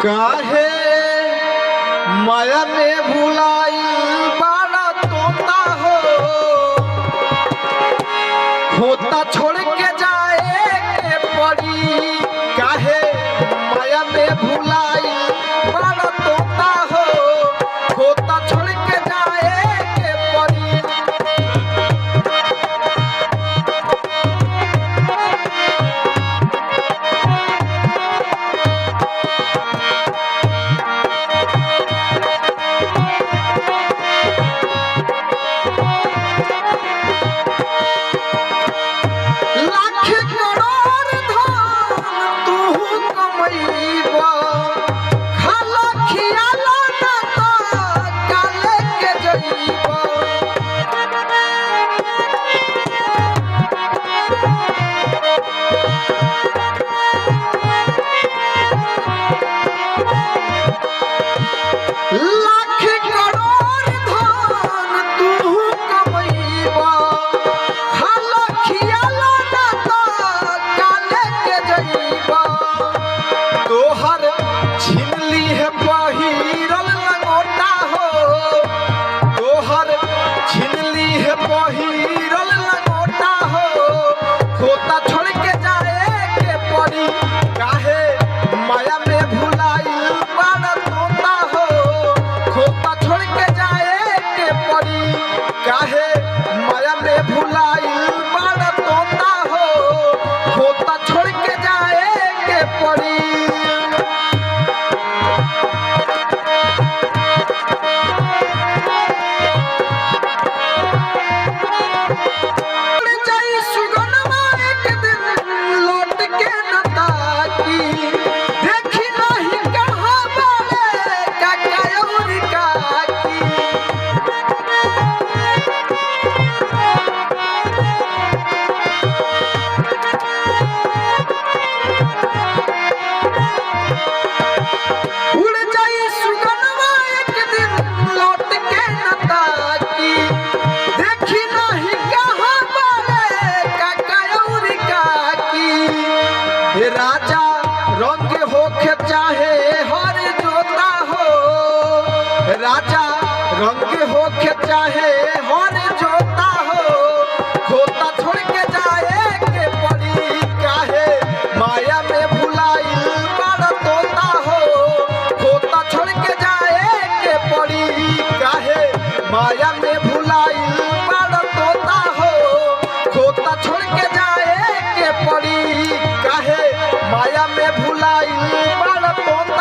काहे माया में भुलाई बाड़ा तोता हो होता छोड़ के जाए के पड़ी। काहे माया में भुलाई बाड़ा तोता हो होता छोड़ के जाए के पड़ी। काहे माया में भुलाई बाड़ा तोता हो होता छोड़ के जाए के पड़ी। राजा रंग होके चाहे हर जोता हो राजा रंग होके चाहे हर जोता हो होता छोड़ के जाए के पड़ी। काहे माया में भुलाई बाड़ा तोता हो होता छोड़ के जाए के पड़ी। काहे माया में भुलाई बाड़ा तोता हो होता छोड़ के जाए के पड़ी। काहे माया में भुलाई बाड़ा तोता